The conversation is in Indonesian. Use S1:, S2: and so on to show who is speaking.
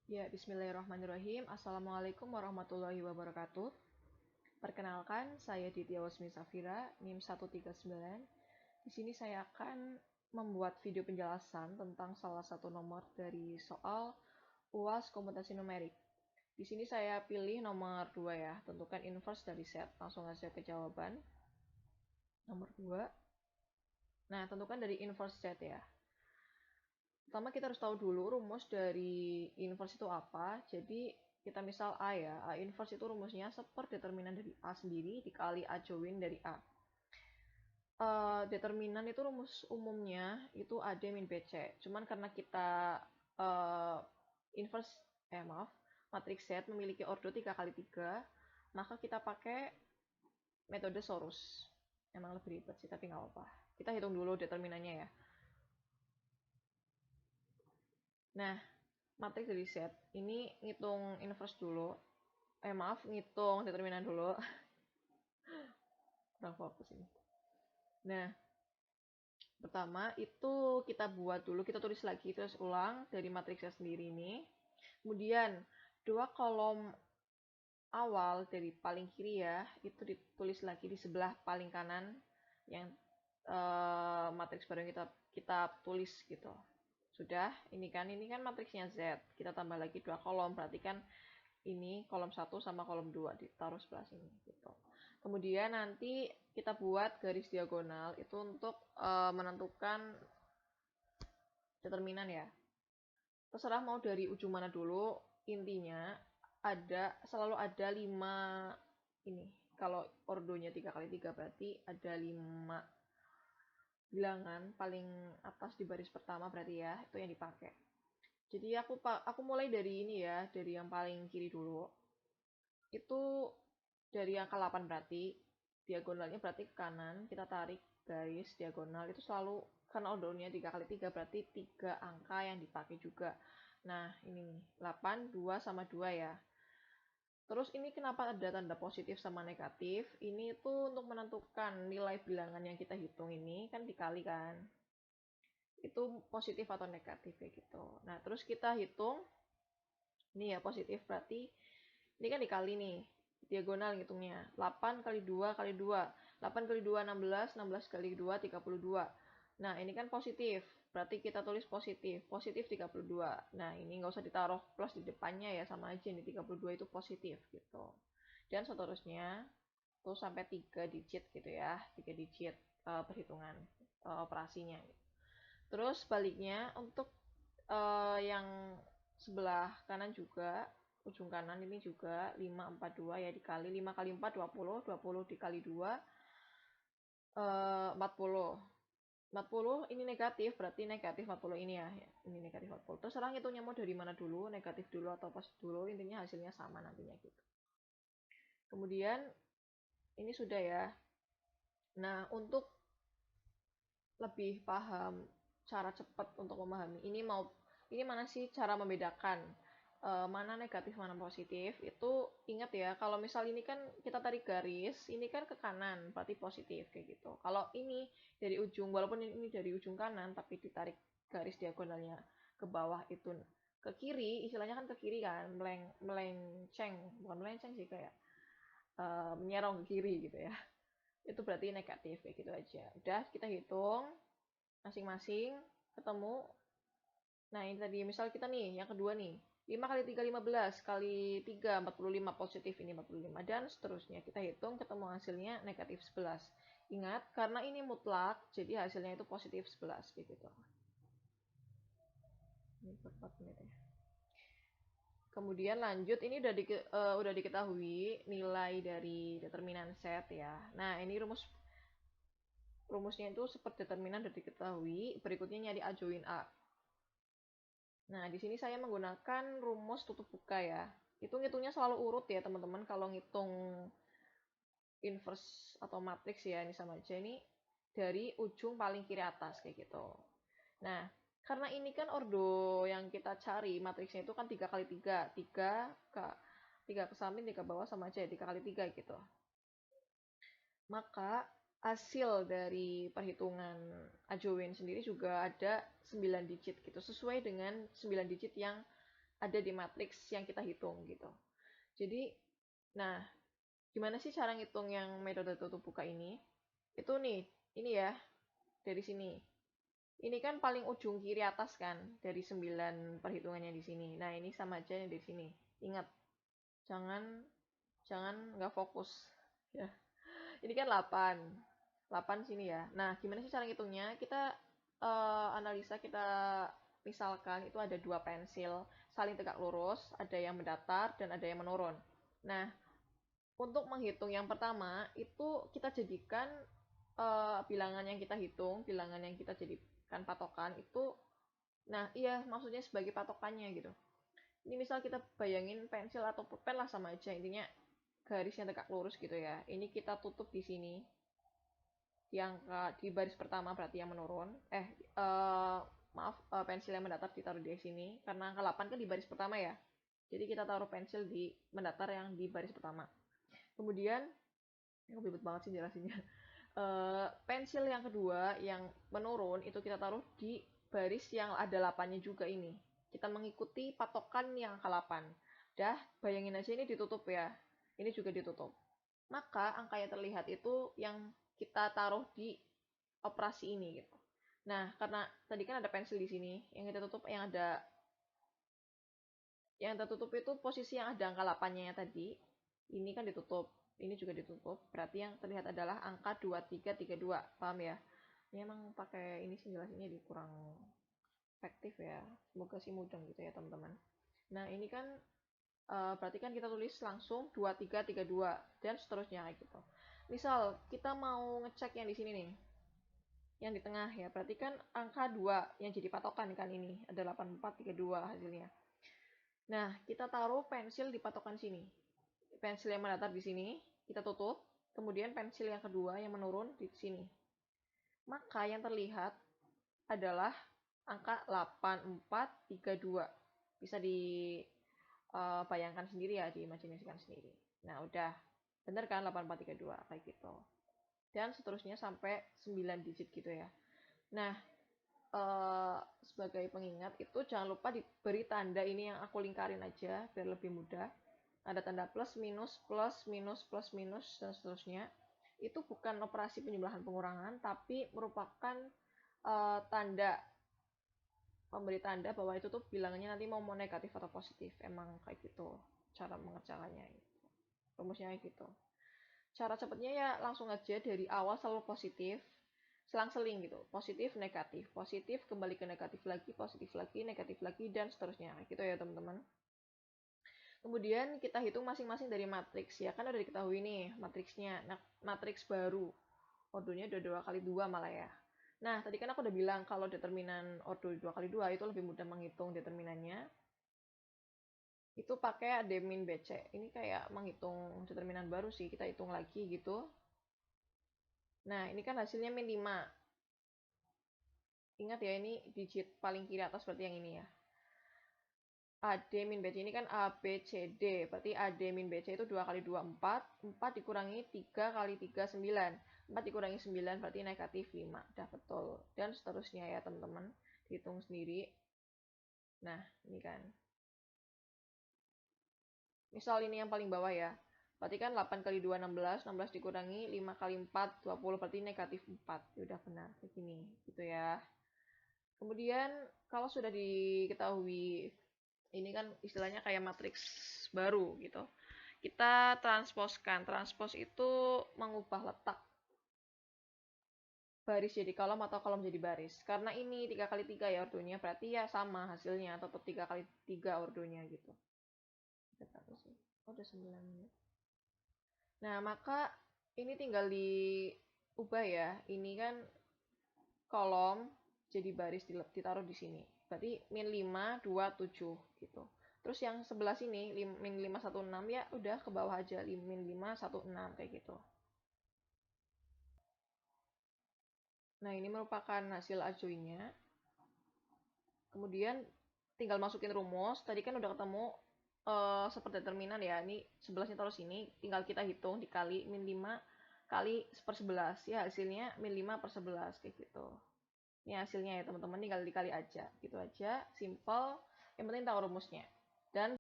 S1: Ya, bismillahirrahmanirrahim. Assalamualaikum warahmatullahi wabarakatuh. Perkenalkan, saya Ditya Wasmi Safira, NIM 139. Di sini saya akan membuat video penjelasan tentang salah satu nomor dari soal UAS komputasi numerik. Di sini saya pilih nomor 2 ya, tentukan inverse dari set. Langsung saja ke jawaban. Nomor 2. Nah, tentukan dari inverse set ya. Pertama kita harus tahu dulu rumus dari inverse itu apa. Jadi kita misal A ya, A inverse itu rumusnya determinan dari A sendiri dikali A join dari A. Determinan itu rumus umumnya itu AD min BC. Cuman karena kita uh, inverse, matriks Z memiliki ordo 3x3, maka kita pakai metode Sorus. Emang lebih ribet sih, tapi nggak apa-apa. Kita hitung dulu determinannya ya. Nah, matriks dari Z ini ngitung inverse dulu. Ngitung determinan dulu. Kurang fokus ini. Nah, pertama itu kita buat dulu, kita tulis lagi, terus ulang dari matriksnya sendiri ini. Kemudian, dua kolom awal dari paling kiri ya, itu ditulis lagi di sebelah paling kanan yang matriks baru yang kita tulis gitu. Sudah, ini kan matriksnya Z. Kita tambah lagi dua kolom, berarti kan ini kolom 1 sama kolom 2 ditaruh sebelah sini gitu. Kemudian nanti kita buat garis diagonal itu untuk menentukan determinan ya. Terserah mau dari ujung mana dulu, intinya selalu ada 5 ini. Kalau ordonya 3x3 berarti ada 5 bilangan paling atas di baris pertama berarti ya, itu yang dipakai. Jadi aku mulai dari ini ya, dari yang paling kiri dulu. Itu dari angka 8 berarti diagonalnya berarti ke kanan, kita tarik garis diagonal itu selalu karena ordernya 3x3 berarti 3 angka yang dipakai juga. Nah, ini nih, 8, 2 sama 2 ya. Terus ini kenapa ada tanda positif sama negatif? Ini tuh untuk menentukan nilai bilangan yang kita hitung ini kan dikali kan. Itu positif atau negatif kayak gitu. Nah, terus kita hitung ini ya positif berarti ini kan dikali nih, diagonal ngitungnya. 8 kali 2 kali 2. 8 kali 2, 16. 16 kali 2, 32. Nah, ini kan positif. Berarti kita tulis positif. Positif 32. Nah, ini nggak usah ditaruh plus di depannya ya, sama aja nih 32 itu positif gitu. Dan seterusnya, tuh sampai 3 digit gitu ya. 3 digit perhitungan operasinya. Terus baliknya untuk yang sebelah kanan juga, ujung kanan ini juga 542 ya, dikali 5 kali 4 20, 20 dikali 2 40. 40 ini negatif, berarti negatif 40 ini ya. Ini negatif 40. Terserah hitungnya mau dari mana dulu, negatif dulu atau positif dulu, intinya hasilnya sama nantinya gitu. Kemudian ini sudah ya. Nah, untuk lebih paham cara cepat untuk memahami ini mana sih cara membedakan mana negatif mana positif, itu ingat ya, kalau misal ini kan kita tarik garis ini kan ke kanan berarti positif kayak gitu. Kalau ini dari ujung, walaupun ini dari ujung kanan tapi ditarik garis diagonalnya ke bawah itu ke kiri, istilahnya kan ke kiri kan, melenceng, bukan melenceng sih, kayak menyerong ke kiri gitu ya, itu berarti negatif kayak gitu aja. Udah, kita hitung masing-masing ketemu. Nah, ini tadi misal kita nih yang kedua nih, 5 kali 3 15 kali 3 45, positif ini 45, dan seterusnya kita hitung ketemu hasilnya negatif 11. Ingat, karena ini mutlak jadi hasilnya itu positif 11 gitu. Ini 4 menit ya. Kemudian lanjut, ini udah diketahui nilai dari determinan set ya. Nah, ini rumusnya itu determinan udah diketahui. Berikutnya nyari A join A. Nah, di sini saya menggunakan rumus tutup buka ya. Itu ngitungnya selalu urut ya, teman-teman. Kalau ngitung inverse atau matriks ya, ini sama aja, ini dari ujung paling kiri atas kayak gitu. Nah, karena ini kan ordo yang kita cari matriksnya itu kan 3 kali 3, 3 ke samping, 3 ke bawah, sama aja 3 kali 3 gitu. Maka hasil dari perhitungan adjoint sendiri juga ada 9 digit gitu, sesuai dengan 9 digit yang ada di matriks yang kita hitung gitu. Jadi, nah, gimana sih cara ngitung yang metode tutup buka ini? Itu nih, ini ya, dari sini. Ini kan paling ujung kiri atas kan, dari 9 perhitungannya di sini. Nah, ini sama aja yang di sini. Ingat, jangan nggak fokus. Ya. Ini kan 8. 8 sini ya. Nah, gimana sih cara ngitungnya? Kita analisa, kita misalkan itu ada 2 pensil saling tegak lurus, ada yang mendatar dan ada yang menurun. Nah, untuk menghitung yang pertama itu kita jadikan bilangan yang kita hitung, bilangan yang kita jadikan patokan itu, nah iya maksudnya sebagai patokannya gitu. Ini misal kita bayangin pensil atau pulpen lah sama aja, intinya garisnya tegak lurus gitu ya. Ini kita tutup di sini, di angka di baris pertama berarti yang menurun. Maaf, pensil yang mendatar ditaruh di sini karena angka 8 kan di baris pertama ya. Jadi kita taruh pensil di mendatar yang di baris pertama. Kemudian, ribet banget sih jelasinnya. Pensil yang kedua yang menurun itu kita taruh di baris yang ada 8-nya juga ini. Kita mengikuti patokan yang angka 8. Dah, bayangin aja ini ditutup ya. Ini juga ditutup. Maka angka yang terlihat itu yang kita taruh di operasi ini gitu. Nah, karena tadi kan ada pensil di sini, yang kita tutup yang tertutup itu posisi yang ada angka 8-nya tadi. Ini kan ditutup, ini juga ditutup. Berarti yang terlihat adalah angka 2332. Paham ya? Ini emang pakai ini sih jelasinnya kurang efektif ya. Semoga sih mudeng gitu ya, teman-teman. Nah, ini kan berarti kan kita tulis langsung 2332 dan seterusnya kayak gitu. Misal kita mau ngecek yang di sini nih, yang di tengah ya, berarti kan angka 2 yang jadi patokan kan, ini ada 8432 hasilnya. Nah, kita taruh pensil di patokan sini. Pensil yang mendatar di sini, kita tutup. Kemudian pensil yang kedua yang menurun di sini. Maka yang terlihat adalah angka 8432. Bisa dibayangkan sendiri ya, diimajinasikan sendiri. Nah, udah. Bener kan 8432 kayak gitu. Dan seterusnya sampai 9 digit gitu ya. Nah, sebagai pengingat itu jangan lupa diberi tanda ini yang aku lingkarin aja biar lebih mudah. Ada tanda plus minus dan seterusnya. Itu bukan operasi penjumlahan pengurangan tapi merupakan tanda, memberi tanda bahwa itu tuh bilangannya nanti mau negatif atau positif. Emang kayak gitu cara mengerjakannya. Rumusnya kayak gitu. Cara cepatnya ya langsung aja dari awal selalu positif, selang-seling gitu, positif positif kembali ke negatif lagi negatif lagi dan seterusnya gitu ya teman-teman. Kemudian kita hitung masing-masing dari matriks ya, kan udah diketahui nih matriksnya. Nah, matriks baru ordonya udah 2x2 malah ya. Nah, tadi kan aku udah bilang kalau determinan ordo 2x2 itu lebih mudah menghitung determinannya itu pakai AD min BC. Ini kayak menghitung determinan baru sih, kita hitung lagi gitu. Nah, ini kan hasilnya min 5. Ingat ya, ini digit paling kiri atas berarti yang ini ya. AD min BC ini kan A, B, C, D. Berarti AD min BC itu 2 kali 2, 4. 4 dikurangi 3 kali 3, 9. 4 dikurangi 9 berarti negatif 5. Udah betul. Dan seterusnya ya teman-teman. Dihitung sendiri. Nah, ini kan. Misal ini yang paling bawah ya. Berarti kan 8 kali 2, 16. 16 dikurangi 5 kali 4, 20. Berarti negatif 4. Ya udah benar. Kayak gini. Gitu ya. Kemudian kalau sudah diketahui ini kan istilahnya kayak matriks baru gitu. Kita transposkan. Transpos itu mengubah letak baris jadi kolom atau kolom jadi baris. Karena ini 3 kali 3 ya ordonya, berarti ya sama hasilnya, tetap 3 kali 3 ordonya gitu. Oh, udah 9 menit. Nah, maka ini tinggal diubah ya. Ini kan kolom jadi baris ditaruh di sini. Berarti min 5, 2, 7 gitu. Terus yang sebelah sini min 5, 1, 6 ya udah ke bawah aja min 5, 1, 6 kayak gitu. Nah, ini merupakan hasil ajoinya. Kemudian tinggal masukin rumus. Tadi kan udah ketemu seperti determinan ya. Ini 11-nya taruh sini, tinggal kita hitung dikali min 5 kali per 11 ya, hasilnya min 5 per 11 kayak gitu. Ini hasilnya ya teman-teman, tinggal dikali aja gitu aja, simple, yang penting tahu rumusnya. Dan